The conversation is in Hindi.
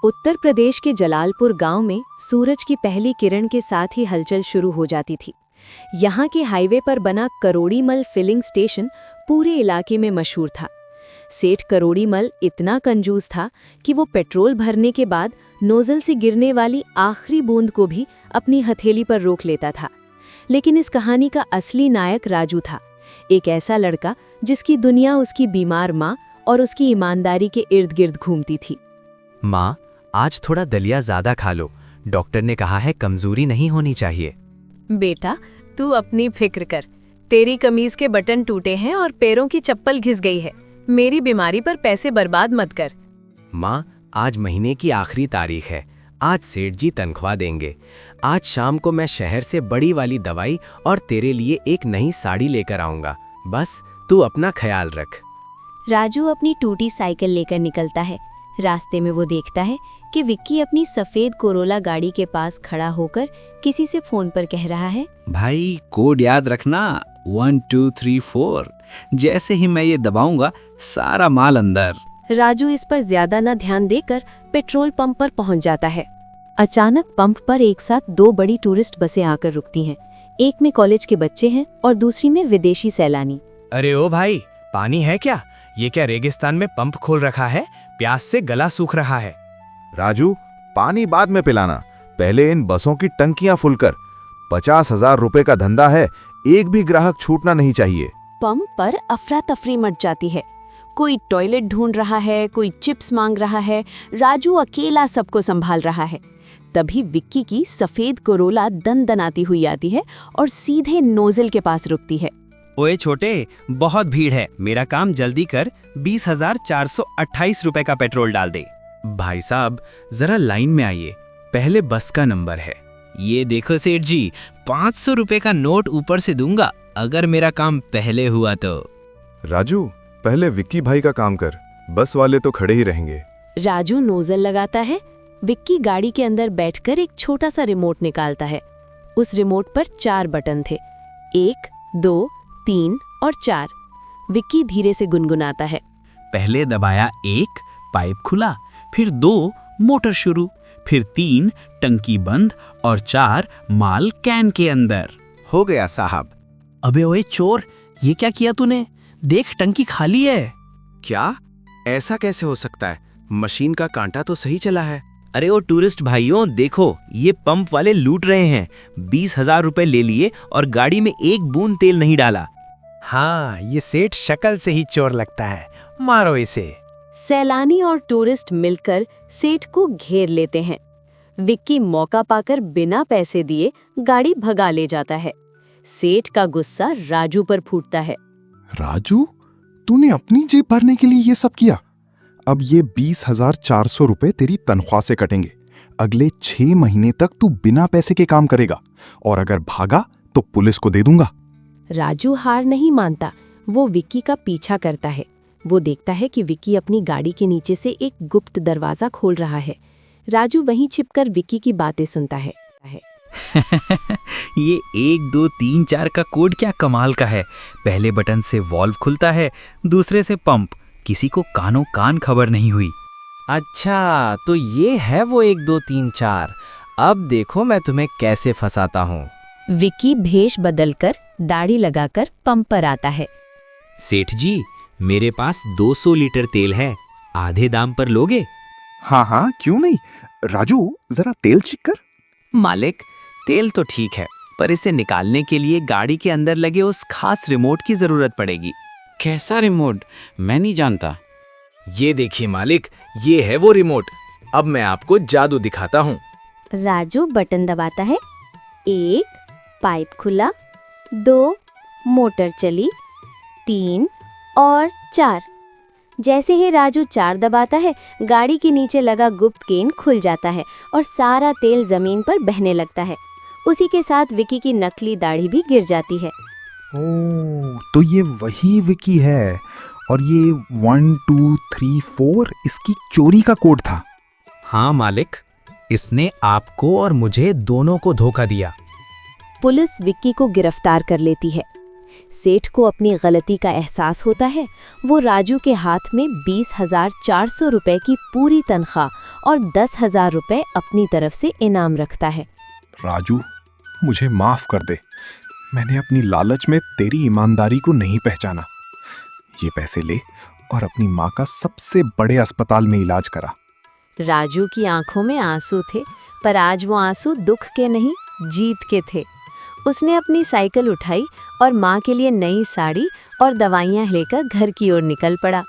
उत्तर प्रदेश के जलालपुर गांव में सूरज की पहली किरण के साथ ही हलचल शुरू हो जाती थी। यहाँ के हाईवे पर बना करोड़ीमल फिलिंग स्टेशन पूरे इलाके में मशहूर था। सेठ करोड़ीमल इतना कंजूस था कि वो पेट्रोल भरने के बाद नोजल से गिरने वाली आखिरी बूंद को भी अपनी हथेली पर रोक लेता था। लेकिन इस कहानी का असली नायक राजू था, एक ऐसा लड़का जिसकी दुनिया उसकी बीमार माँ और उसकी ईमानदारी के इर्द गिर्द घूमती थी। माँ, आज थोड़ा दलिया ज्यादा खा लो, डॉक्टर ने कहा है कमजोरी नहीं होनी चाहिए। बेटा, तू अपनी फिक्र कर, तेरी कमीज के बटन टूटे हैं और पैरों की चप्पल घिस गई है। मेरी बीमारी पर पैसे बर्बाद मत कर। माँ, आज महीने की आखिरी तारीख है, आज सेठ जी तनख्वाह देंगे। आज शाम को मैं शहर से बड़ी वाली दवाई और तेरे लिए एक नई साड़ी लेकर आऊंगा। बस तू अपना ख्याल रख। राजू अपनी टूटी साइकिल लेकर निकलता है। रास्ते में वो देखता है कि विक्की अपनी सफेद कोरोला गाड़ी के पास खड़ा होकर किसी से फोन पर कह रहा है, भाई कोड याद रखना, 1 2 3 4। जैसे ही मैं ये दबाऊंगा सारा माल अंदर। राजू इस पर ज्यादा न ध्यान देकर पेट्रोल पंप पर पहुंच जाता है। अचानक पंप पर एक साथ दो बड़ी टूरिस्ट बसें आकर रुकती हैं। एक में कॉलेज के बच्चे हैं और दूसरी में विदेशी सैलानी। अरे ओ भाई, पानी है क्या? ये क्या रेगिस्तान में पंप खोल रखा है? प्यास से गला सूख रहा है। राजू, पानी बाद में पिलाना, पहले इन बसों की टंकियां फुल कर। 50,000 रुपए का धंधा है, एक भी ग्राहक छूटना नहीं चाहिए। पंप पर अफरा तफरी मच जाती है। कोई टॉयलेट ढूंढ रहा है, कोई चिप्स मांग रहा है। राजू अकेला सबको संभाल रहा है। तभी विक्की की सफेद कोरोला दनदनाती हुई आती है और सीधे नोजल के पास रुकती है। ओए छोटे, बहुत भीड़ है, मेरा काम जल्दी कर, 20,428 रुपए का पेट्रोल डाल दे। भाई साहब, जरा लाइन में आइए, पहले बस का नंबर है। ये देखो सेठ जी, 500 रुपए का नोट ऊपर से दूंगा अगर मेरा काम पहले हुआ तो। राजू, पहले विक्की भाई का काम कर, बस वाले तो खड़े ही रहेंगे। राजू नोजल लगाता है। विक्की गाड़ी के अंदर बैठकर एक छोटा सा रिमोट निकालता है। उस रिमोट पर 4 बटन थे, 1 2 3 और 4। विक्की धीरे से गुनगुनाता है, पहले दबाया 1, पाइप खुला, फिर 2, मोटर शुरू, फिर 3, टंकी बंद और 4, माल कैन के अंदर। हो गया साहब। अबे ओए चोर, ये क्या किया तूने? देख टंकी खाली है। क्या? ऐसा कैसे हो सकता है? मशीन का कांटा तो सही चला है। अरे ओ टूरिस्ट भाइयों, देखो ये पंप वाले लूट रहे हैं। 20,000 रुपए ले लिए और गाड़ी में एक बूंद तेल नहीं डाला। हाँ, ये सेठ शक्ल से ही चोर लगता है, मारो इसे। सैलानी और टूरिस्ट मिलकर सेठ को घेर लेते हैं। विक्की मौका पाकर बिना पैसे दिए गाड़ी भगा ले जाता है। सेठ का गुस्सा राजू पर फूटता है। राजू, तूने अपनी जेब भरने के लिए ये सब किया? अब ये 20,400 रुपए तेरी तनख्वाह से कटेंगे। अगले 6 महीने तक तू बिना पैसे के काम करेगा, और अगर भागा तो पुलिस को दे दूंगा। राजू हार नहीं मानता। वो विक्की का पीछा करता है। वो देखता है कि विक्की अपनी गाड़ी के नीचे से एक गुप्त दरवाजा खोल रहा है। राजू वहीं छिपकर विक्की की बातें सुनता है। ये 1 2 3 4 का कोड क्या कमाल का है। पहले बटन से वॉल्व खुलता है, दूसरे से पंप। किसी को कानों कान खबर नहीं हुई। अच्छा, तो ये है वो 1 2 3 4। अब देखो मैं तुम्हें कैसे फंसाता हूँ। विक्की भेष बदलकर दाढ़ी लगाकर पंप पर आता है। सेठ जी, मेरे पास 200 लीटर तेल है, आधे दाम पर लोगे? हाँ हाँ, क्यों नहीं। राजू, जरा तेल चेक कर। मालिक, तेल तो ठीक है, पर इसे निकालने के लिए गाड़ी के अंदर लगे उस खास रिमोट की जरूरत पड़ेगी। कैसा रिमोट? मैं नहीं जानता। ये देखिए मालिक, ये है वो रिमोट। अब मैं आपको जादू दिखाता हूँ। राजू बटन दबाता है। 1, पाइप खुला, 2, मोटर चली, 3 और 4। जैसे ही राजू 4 दबाता है, गाड़ी के नीचे लगा गुप्त केन खुल जाता है और सारा तेल जमीन पर बहने लगता है। उसी के साथ विक्की की नकली दाढ़ी भी गिर जाती है। ओह, तो ये वही विक्की है, और ये 1 2 3 4 इसकी चोरी का कोड था। हाँ मालिक, इसने आपको और मुझे दोनों को धोखा दिया। पुलिस विक्की को गिरफ्तार कर लेती है। सेठ को अपनी गलती का एहसास होता है। वो राजू के हाथ में 20,400 रुपए की पूरी तनख्वाह और 10,000 रुपए अपनी तरफ से इनाम रखता है। राजू, मुझे माफ कर दे। मैंने अपनी लालच में तेरी ईमानदारी को नहीं पहचाना। ये पैसे ले और अपनी माँ का सबसे बड़े अस्पताल में इलाज करा। राजू की आंखों में आंसू थे, पर आज वो आंसू दुख के नहीं, जीत के थे। उसने अपनी साइकिल उठाई और माँ के लिए नई साड़ी और दवाइयाँ लेकर घर की ओर निकल पड़ा।